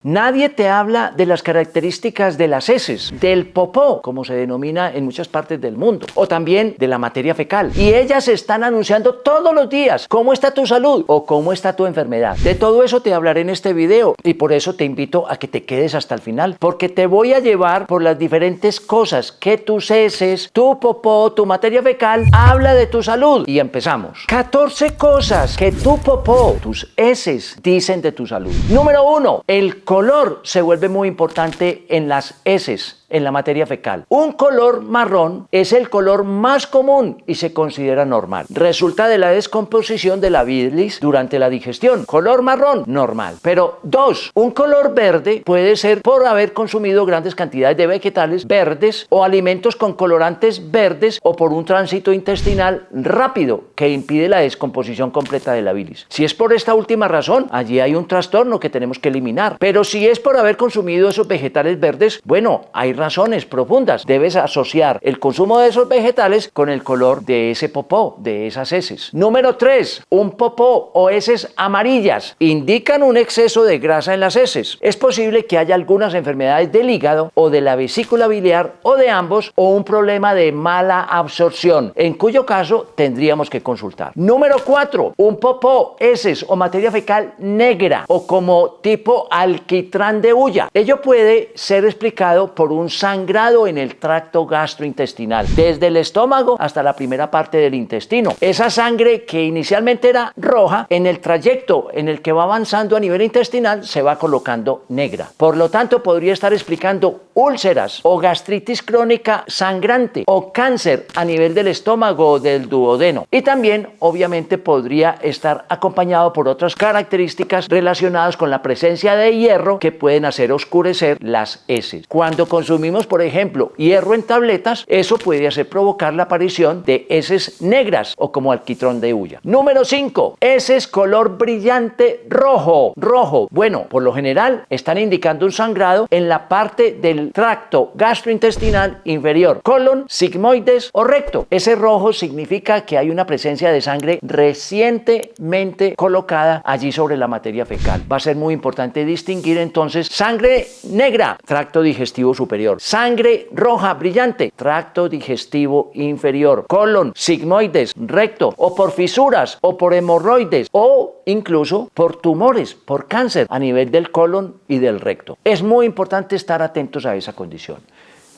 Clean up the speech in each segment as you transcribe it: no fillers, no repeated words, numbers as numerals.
Nadie te habla de las características de las heces, del popó, como se denomina en muchas partes del mundo, o también de la materia fecal. Y ellas están anunciando todos los días cómo está tu salud o cómo está tu enfermedad. De todo eso te hablaré en este video y por eso te invito a que te quedes hasta el final, porque te voy a llevar por las diferentes cosas que tus heces, tu popó, tu materia fecal habla de tu salud. Y empezamos. 14 cosas que tu popó, tus heces, dicen de tu salud. Número 1. El color se vuelve muy importante en las heces, en la materia fecal. Un color marrón es el color más común y se considera normal. Resulta de la descomposición de la bilis durante la digestión. Color marrón, normal. Pero 2. Un color verde puede ser por haber consumido grandes cantidades de vegetales verdes o alimentos con colorantes verdes o por un tránsito intestinal rápido que impide la descomposición completa de la bilis. Si es por esta última razón, allí hay un trastorno que tenemos que eliminar. Pero si es por haber consumido esos vegetales verdes, bueno, hay razones profundas. Debes asociar el consumo de esos vegetales con el color de ese popó, de esas heces. Número 3. Un popó o heces amarillas indican un exceso de grasa en las heces. Es posible que haya algunas enfermedades del hígado o de la vesícula biliar o de ambos o un problema de mala absorción, en cuyo caso tendríamos que consultar. Número 4. Un popó, heces o materia fecal negra o como tipo alquitrán de hulla. Ello puede ser explicado por un sangrado en el tracto gastrointestinal, desde el estómago hasta la primera parte del intestino. Esa sangre que inicialmente era roja, en el trayecto en el que va avanzando a nivel intestinal se va colocando negra. Por lo tanto, podría estar explicando úlceras o gastritis crónica sangrante o cáncer a nivel del estómago o del duodeno. Y también, obviamente, podría estar acompañado por otras características relacionadas con la presencia de hierro que pueden hacer oscurecer las heces. Cuando consumimos, por ejemplo, hierro en tabletas, eso puede hacer provocar la aparición de heces negras o como alquitrán de hulla. Número 5. Heces color brillante rojo. Rojo. Bueno, por lo general están indicando un sangrado en la parte del tracto gastrointestinal inferior, colon, sigmoides o recto. Ese rojo significa que hay una presencia de sangre recientemente colocada allí sobre la materia fecal. Va a ser muy importante distinguir entonces sangre negra, tracto digestivo superior, sangre roja brillante, tracto digestivo inferior, colon, sigmoides, recto, o por fisuras o por hemorroides o incluso por tumores, por cáncer a nivel del colon y del recto. Es muy importante estar atentos a esa condición.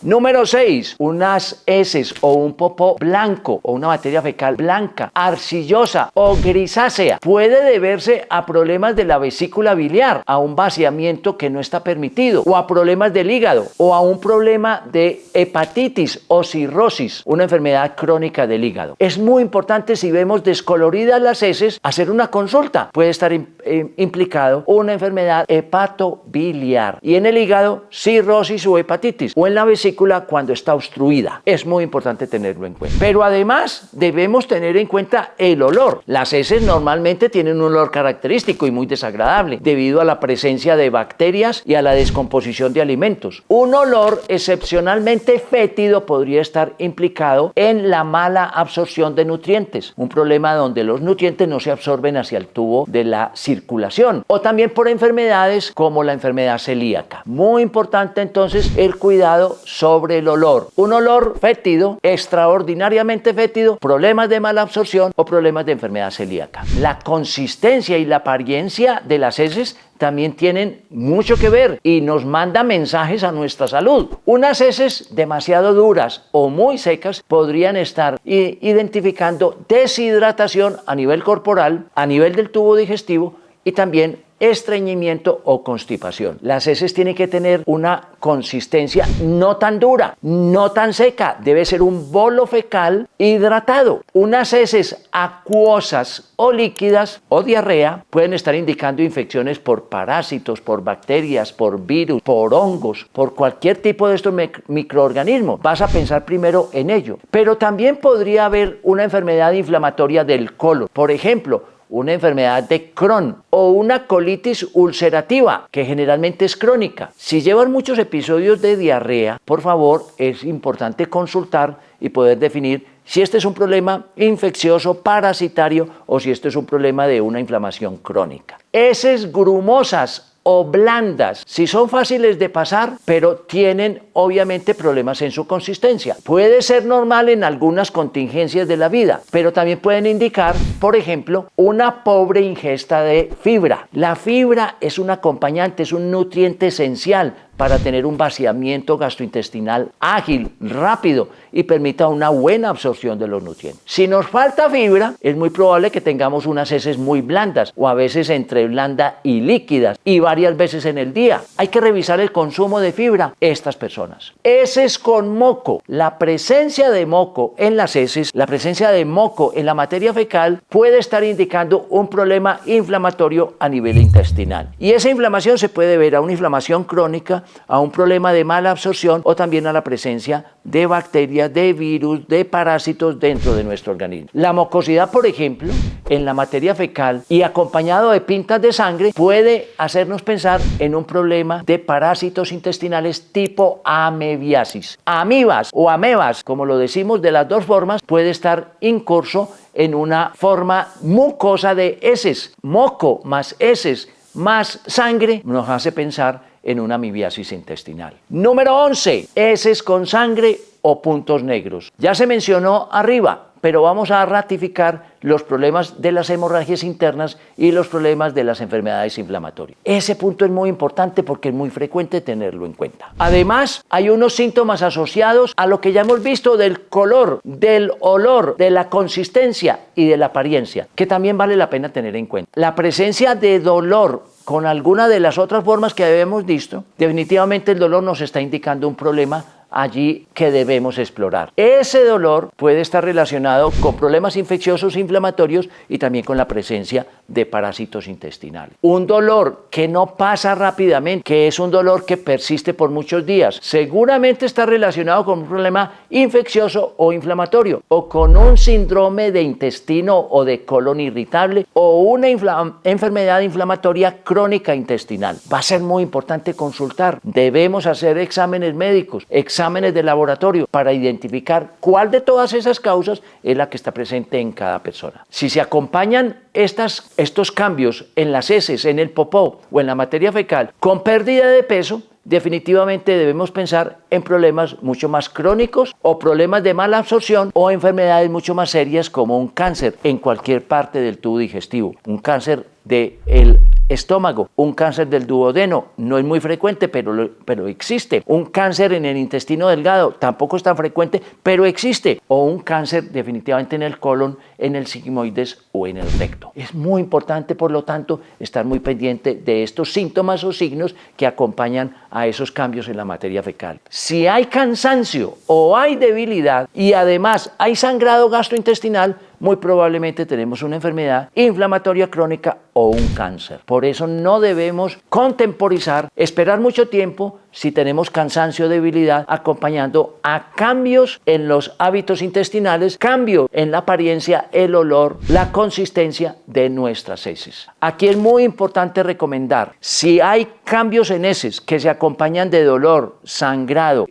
Número 6. Unas heces o un popó blanco o una materia fecal blanca, arcillosa o grisácea puede deberse a problemas de la vesícula biliar, a un vaciamiento que no está permitido, o a problemas del hígado, o a un problema de hepatitis o cirrosis, una enfermedad crónica del hígado. Es muy importante, si vemos descoloridas las heces, hacer una consulta. Puede estar implicado una enfermedad hepatobiliar y en el hígado cirrosis o hepatitis, o en la vesícula cuando está obstruida. Es muy importante tenerlo en cuenta. Pero además debemos tener en cuenta el olor. Las heces normalmente tienen un olor característico y muy desagradable debido a la presencia de bacterias y a la descomposición de alimentos. Un olor excepcionalmente fétido podría estar implicado en la mala absorción de nutrientes, un problema donde los nutrientes no se absorben hacia el tubo de la circulación, o también por enfermedades como la enfermedad celíaca. Muy importante entonces el cuidado sobre el olor. Un olor fétido, extraordinariamente fétido, problemas de mala absorción o problemas de enfermedad celíaca. La consistencia y la apariencia de las heces también tienen mucho que ver y nos manda mensajes a nuestra salud. Unas heces demasiado duras o muy secas podrían estar identificando deshidratación a nivel corporal, a nivel del tubo digestivo y también estreñimiento o constipación. Las heces tienen que tener una consistencia no tan dura, no tan seca. Debe ser un bolo fecal hidratado. Unas heces acuosas o líquidas o diarrea pueden estar indicando infecciones por parásitos, por bacterias, por virus, por hongos, por cualquier tipo de estos microorganismos. Vas a pensar primero en ello. Pero también podría haber una enfermedad inflamatoria del colon. Por ejemplo, una enfermedad de Crohn o una colitis ulcerativa, que generalmente es crónica. Si llevan muchos episodios de diarrea, por favor, es importante consultar y poder definir si este es un problema infeccioso, parasitario o si este es un problema de una inflamación crónica. Heces grumosas o blandas. Si son fáciles de pasar, pero tienen obviamente problemas en su consistencia. Puede ser normal en algunas contingencias de la vida, pero también pueden indicar, por ejemplo, una pobre ingesta de fibra. La fibra es un acompañante, es un nutriente esencial para tener un vaciamiento gastrointestinal ágil, rápido y permita una buena absorción de los nutrientes. Si nos falta fibra, es muy probable que tengamos unas heces muy blandas o a veces entre blanda y líquidas y varias veces en el día. Hay que revisar el consumo de fibra estas personas. Heces con moco. La presencia de moco en las heces, la presencia de moco en la materia fecal puede estar indicando un problema inflamatorio a nivel intestinal. Y esa inflamación se puede ver a una inflamación crónica, a un problema de mala absorción o también a la presencia de bacterias, de virus, de parásitos dentro de nuestro organismo. La mucosidad, por ejemplo, en la materia fecal y acompañado de pintas de sangre puede hacernos pensar en un problema de parásitos intestinales tipo amebiasis. Amibas o amebas, como lo decimos de las dos formas, puede estar incurso en una forma mucosa de heces. Moco más heces más sangre nos hace pensar en una amibiasis intestinal. Número 11. Heces con sangre o puntos negros. Ya se mencionó arriba, pero vamos a ratificar los problemas de las hemorragias internas y los problemas de las enfermedades inflamatorias. Ese punto es muy importante porque es muy frecuente tenerlo en cuenta. Además, hay unos síntomas asociados a lo que ya hemos visto del color, del olor, de la consistencia y de la apariencia, que también vale la pena tener en cuenta. La presencia de dolor con alguna de las otras formas que habíamos visto, definitivamente el dolor nos está indicando un problema allí que debemos explorar. Ese dolor puede estar relacionado con problemas infecciosos inflamatorios y también con la presencia de parásitos intestinales. Un dolor que no pasa rápidamente, que es un dolor que persiste por muchos días, seguramente está relacionado con un problema infeccioso o inflamatorio o con un síndrome de intestino o de colon irritable o una enfermedad inflamatoria crónica intestinal. Va a ser muy importante consultar. Debemos hacer exámenes médicos, exámenes de laboratorio para identificar cuál de todas esas causas es la que está presente en cada persona. Si se acompañan estos cambios en las heces, en el popó o en la materia fecal con pérdida de peso, definitivamente debemos pensar en problemas mucho más crónicos o problemas de mala absorción o enfermedades mucho más serias como un cáncer en cualquier parte del tubo digestivo, un cáncer del estómago, un cáncer del duodeno, no es muy frecuente, pero existe. Un cáncer en el intestino delgado, tampoco es tan frecuente, pero existe. O un cáncer definitivamente en el colon, en el sigmoides o en el recto. Es muy importante, por lo tanto, estar muy pendiente de estos síntomas o signos que acompañan a esos cambios en la materia fecal. Si hay cansancio o hay debilidad y además hay sangrado gastrointestinal, muy probablemente tenemos una enfermedad inflamatoria crónica o un cáncer. Por eso no debemos contemporizar, esperar mucho tiempo si tenemos cansancio o debilidad, acompañando a cambios en los hábitos intestinales, cambio en la apariencia, el olor, la consistencia de nuestras heces. Aquí es muy importante recomendar, si hay cambios en heces que se acompañan de dolor, sangrado,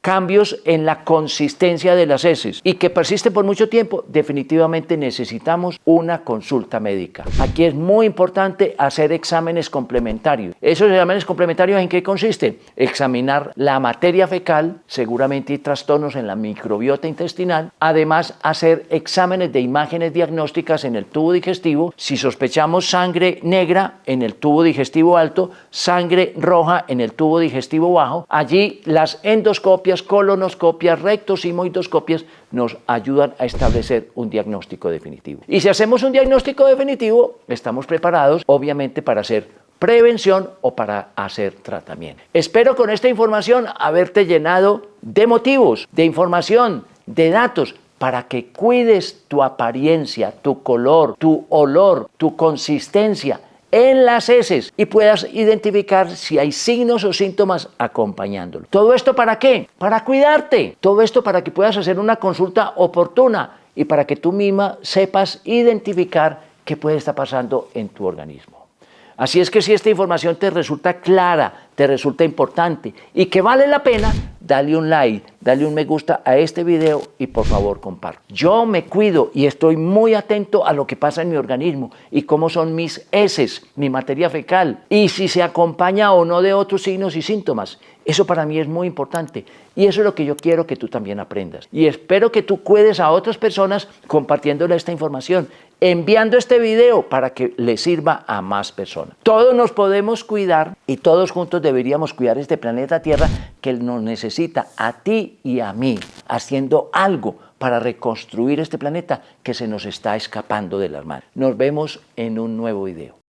cambios en la consistencia de las heces y que persiste por mucho tiempo, definitivamente necesitamos una consulta médica. Aquí es muy importante hacer exámenes complementarios. ¿Esos exámenes complementarios en qué consisten? Examinar la materia fecal, seguramente hay trastornos en la microbiota intestinal, además hacer exámenes de imágenes diagnósticas en el tubo digestivo, si sospechamos sangre negra en el tubo digestivo alto, sangre roja en el tubo digestivo bajo, allí las endoscopias, colonoscopias, rectosimoidoscopias nos ayudan a establecer un diagnóstico definitivo. Y si hacemos un diagnóstico definitivo, estamos preparados obviamente para hacer prevención o para hacer tratamiento. Espero con esta información haberte llenado de motivos, de información, de datos para que cuides tu apariencia, tu color, tu olor, tu consistencia en las heces y puedas identificar si hay signos o síntomas acompañándolo. ¿Todo esto para qué? Para cuidarte. Todo esto para que puedas hacer una consulta oportuna y para que tú misma sepas identificar qué puede estar pasando en tu organismo. Así es que si esta información te resulta clara, te resulta importante y que vale la pena, dale un like, dale un me gusta a este video y por favor comparte. Yo me cuido y estoy muy atento a lo que pasa en mi organismo y cómo son mis heces, mi materia fecal, y si se acompaña o no de otros signos y síntomas. Eso para mí es muy importante y eso es lo que yo quiero que tú también aprendas. Y espero que tú cuides a otras personas compartiéndole esta información, enviando este video para que le sirva a más personas. Todos nos podemos cuidar y todos juntos deberíamos cuidar este planeta Tierra que nos necesita a ti y a mí, haciendo algo para reconstruir este planeta que se nos está escapando de las manos. Nos vemos en un nuevo video.